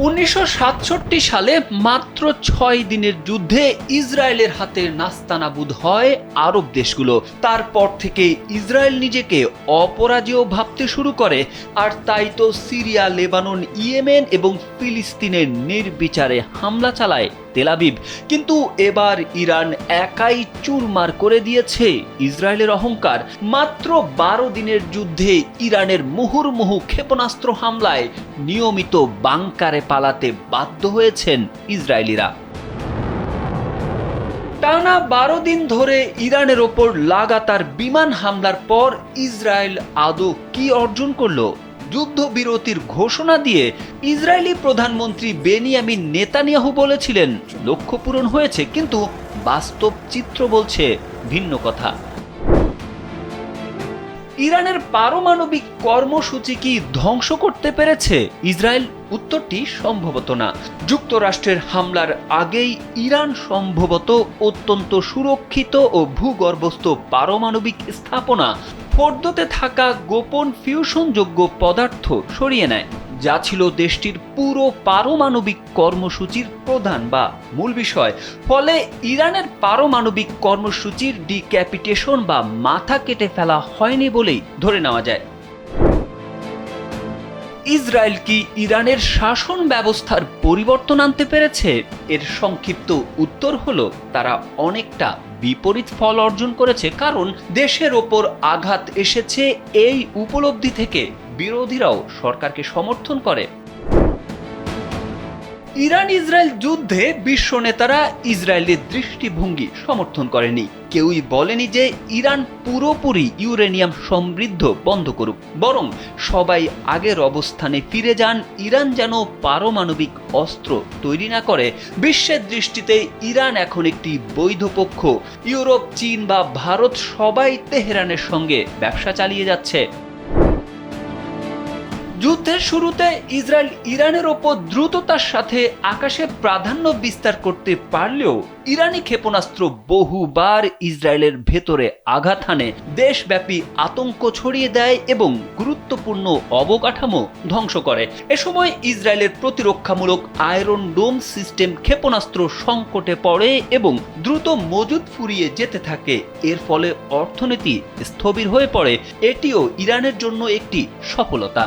1967 সালে মাত্র 6 দিনের যুদ্ধে ইসরায়েলের হাতে নাস্তানাবুদ হয় আরব দেশগুলো। তারপর থেকে ইসরায়েল নিজেকে অপরাজেয় ভাবতে শুরু করে, আর তাই তো সিরিয়া, লেবানন, ইয়েমেন এবং ফিলিস্তিনে নির্বিচারে হামলা চালায় তেল আবিব। কিন্তু এবার ইরান একাই চুরমার করে দিয়েছে ইসরায়েলের অহংকার। মাত্র 12 দিনের যুদ্ধে ইরানের মুহুর্মুহু ক্ষেপণাস্ত্র হামলায় নিয়মিত বাংকারে পালাতে বাধ্য হয়েছেন ইসরায়েলিরা। টানা 12 দিন ধরে ইরানের ওপর লাগাতার বিমান হামলার পর ইসরায়েল আদৌ কি অর্জন করলো? যুদ্ধবিরতির ঘোষণা দিয়ে ইসরায়েলি প্রধানমন্ত্রী বেনিয়ামিন নেতানিয়াহু বলেছিলেন লক্ষ্য পূরণ হয়েছে, কিন্তু বাস্তব চিত্র বলছে ভিন্ন কথা। ইরানের পারমাণবিক কর্মসূচি কি ধ্বংস করতে পেরেছে ইসরায়েল? উত্তরটি সম্ভবত না। যুক্তরাষ্ট্রের হামলার আগেই ইরান সম্ভবত অত্যন্ত সুরক্ষিত ও ভূগর্ভস্থ পারমাণবিক স্থাপনা ফোর্দোতে থাকা গোপন ফিউশনযোগ্য পদার্থ সরিয়ে নেয়, যা ছিল দেশটির পুরো পারমাণবিক কর্মসূচির প্রধান বা মূল বিষয়। ফলে ইরানের পারমাণবিক কর্মসূচির ডিক্যাপিটেশন বা মাথা কেটে ফেলা হয়নি বলেই ধরে নেওয়া যায়। ইসরায়েল কি ইরানের শাসন ব্যবস্থার পরিবর্তন আনতে পেরেছে? এর সংক্ষিপ্ত উত্তর হলো তারা অনেকটা বিপরীত ফল অর্জন করেছে, কারণ দেশের ওপর আঘাত এসেছে এই উপলব্ধি থেকে বিরোধীরাও সরকারকে সমর্থন করে। ইরান ইসরায়েল যুদ্ধে বিশ্ব নেতারা ইসরায়েলের দৃষ্টিভঙ্গি সমর্থন করেনি। কেউই বলেনি যে ইরান পুরোপুরি ইউরেনিয়াম সমৃদ্ধ বন্ধ করুক, বরং সবাই আগের অবস্থানে ফিরে যান। ইরান যেন পারমাণবিক অস্ত্র তৈরি না করে। বিশ্বের দৃষ্টিতে ইরান এখন একটি বৈধ পক্ষ। ইউরোপ, চীন বা ভারত সবাই তেহরানের সঙ্গে ব্যবসা চালিয়ে যাচ্ছে। যুদ্ধের শুরুতে ইসরায়েল ইরানের ওপর দ্রুততার সাথে আকাশে প্রাধান্য বিস্তার করতে পারলেও ইরানি ক্ষেপণাস্ত্র বহুবার ইসরায়েলের ভেতরে আঘাত হানে, দেশব্যাপী আতঙ্ক ছড়িয়ে দেয় এবং গুরুত্বপূর্ণ অবকাঠামো ধ্বংস করে। এ সময় ইসরায়েলের প্রতিরক্ষামূলক আয়রন ডোম সিস্টেম ক্ষেপণাস্ত্র সংকটে পড়ে এবং দ্রুত মজুদ ফুরিয়ে যেতে থাকে। এর ফলে অর্থনীতি স্থবির হয়ে পড়ে। এটিও ইরানের জন্য একটি সফলতা।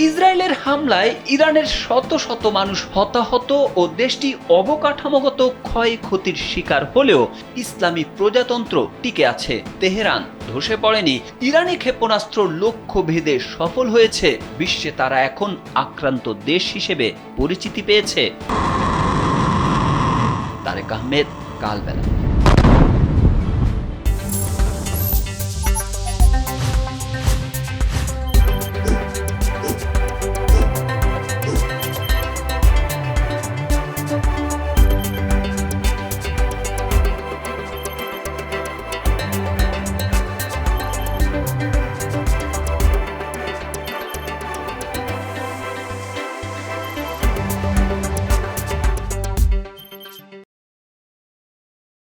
ইসরায়েলের হামলায় ইরানের শত শত মানুষ হতাহত ও দেশটি অবকাঠামোগত ক্ষয়ক্ষতির শিকার হলেও ইসলামী প্রজাতন্ত্র টিকে আছে। তেহরান ধসে পড়েনি। ইরানি ক্ষেপণাস্ত্র লক্ষ্য ভেদে সফল হয়েছে। বিশ্বে তারা এখন আক্রান্ত দেশ হিসেবে পরিচিতি পেয়েছে। তারেক আহমেদ, কালবেলা।